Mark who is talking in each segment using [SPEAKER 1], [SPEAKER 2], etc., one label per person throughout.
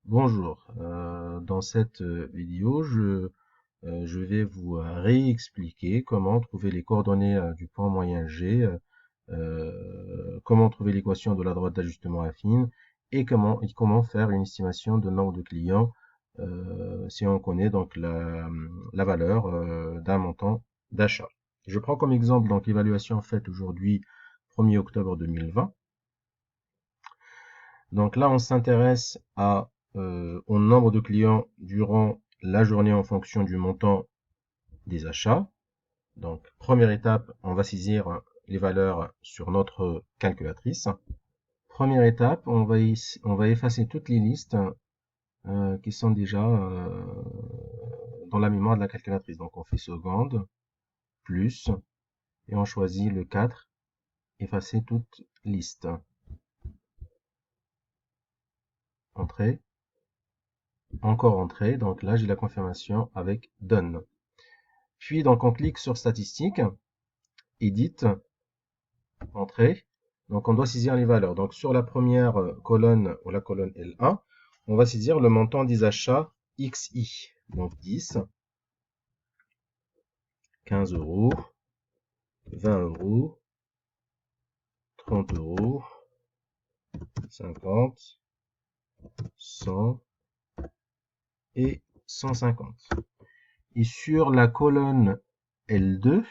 [SPEAKER 1] Bonjour, dans cette vidéo, je vais vous réexpliquer comment trouver les coordonnées du point moyen G, comment trouver l'équation de la droite d'ajustement affine et comment faire une estimation de nombre de clients si on connaît donc la valeur d'un montant d'achat. Je prends comme exemple donc l'évaluation faite aujourd'hui 1er octobre 2020. Donc là, on s'intéresse au nombre de clients durant la journée en fonction du montant des achats. Donc, première étape, on va saisir les valeurs sur notre calculatrice. Première étape, on va effacer toutes les listes qui sont déjà dans la mémoire de la calculatrice. Donc, on fait seconde, plus, et on choisit le 4, effacer toute liste. Entrée. Encore entrée, donc là j'ai la confirmation avec Done. Puis donc on clique sur Statistiques, Edit, Entrée. Donc on doit saisir les valeurs. Donc sur la première colonne ou la colonne L1, on va saisir le montant des achats XI. Donc 10, 15 euros, 20 euros, 30 euros, 50, 100 et 150. Et sur la colonne L2,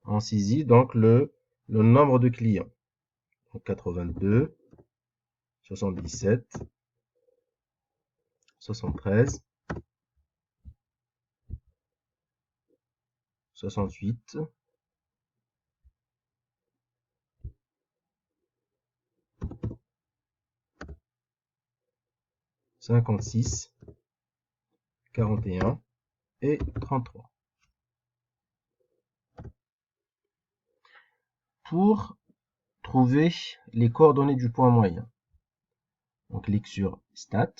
[SPEAKER 1] on saisit donc le nombre de clients. Donc 82, 77, 73, 68, 56, 41 et 33. Pour trouver les coordonnées du point moyen, on clique sur Stat,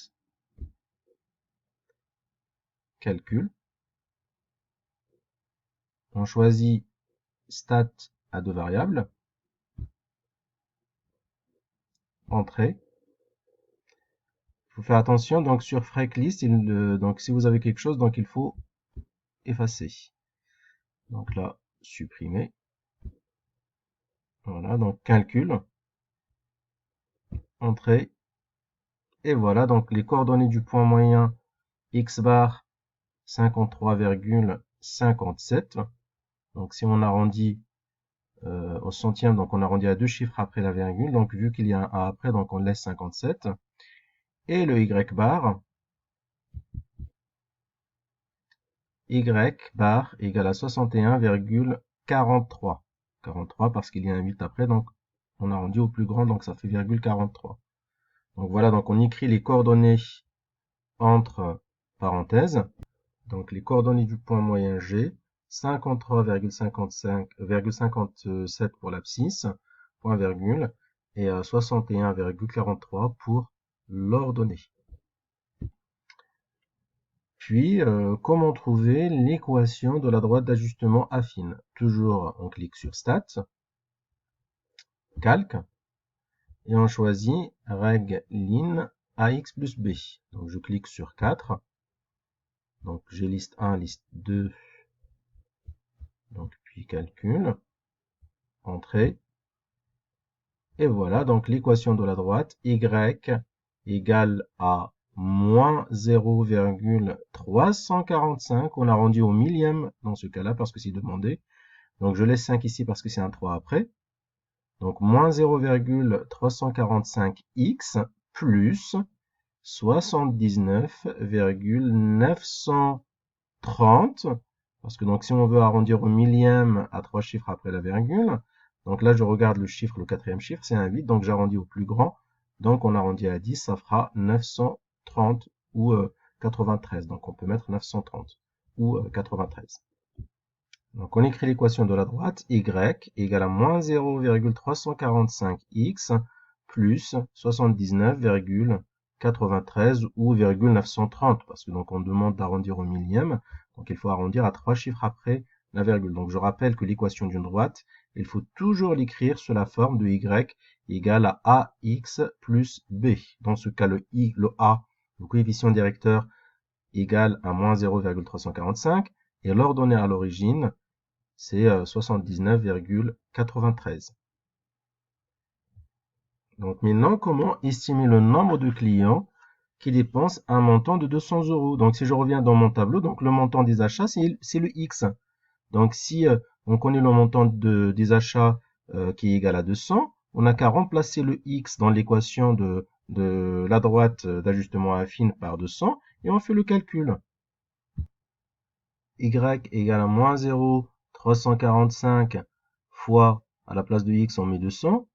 [SPEAKER 1] Calcul, on choisit Stat à deux variables, Entrée. Il faut faire attention, donc sur Frequentlist, donc si vous avez quelque chose, donc il faut effacer. Donc là, supprimer. Voilà, donc calcul, entrée. Et voilà, donc les coordonnées du point moyen x bar 53,57. Donc si on arrondit au centième, donc on arrondit à deux chiffres après la virgule. Donc vu qu'il y a un A après, donc on laisse 57. Et le y bar égale à 61,43. 43 parce qu'il y a un 8 après, donc on arrondit au plus grand, donc ça fait virgule 43. Donc voilà, donc on écrit les coordonnées entre parenthèses. Donc les coordonnées du point moyen G, 53,57 pour l'abscisse, point virgule, et 61,43 pour l'ordonnée. Puis, comment trouver l'équation de la droite d'ajustement affine? Toujours, on clique sur Stat, Calque, et on choisit Reg Lin AX plus B. Donc je clique sur 4. Donc j'ai liste 1, liste 2. Donc puis calcul, entrée. Et voilà, donc l'équation de la droite, y égale à moins 0,345. On arrondit au millième dans ce cas-là parce que c'est demandé. Donc je laisse 5 ici parce que c'est un 3 après. Donc moins 0,345x plus 79,930. Parce que donc si on veut arrondir au millième à 3 chiffres après la virgule, donc là je regarde le chiffre, le quatrième chiffre, c'est un 8, donc j'arrondis au plus grand. Donc on arrondit à 10, ça fera 930 ou 93. Donc on peut mettre 930 ou 93. Donc on écrit l'équation de la droite, y égale à moins 0,345x plus 79,93 ou 930, parce que donc on demande d'arrondir au millième, donc il faut arrondir à 3 chiffres après la virgule. Donc je rappelle que l'équation d'une droite, il faut toujours l'écrire sous la forme de y égale à ax plus b. Dans ce cas, le A Le coefficient directeur égale à moins 0,345 et l'ordonnée à l'origine, c'est 79,93. Donc maintenant, comment estimer le nombre de clients qui dépensent un montant de 200 euros? Donc si je reviens dans mon tableau, donc le montant des achats, c'est le X. Donc si on connaît le montant des achats qui est égal à 200, on n'a qu'à remplacer le X dans l'équation de la droite d'ajustement affine par 200 et on fait le calcul. Y égale à moins 0,345 fois, à la place de X, on met 200,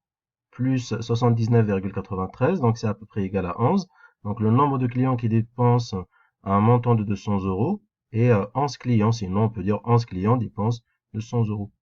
[SPEAKER 1] plus 79,93, donc c'est à peu près égal à 11. Donc le nombre de clients qui dépensent un montant de 200 euros est 11 clients, sinon on peut dire 11 clients dépensent 200 euros.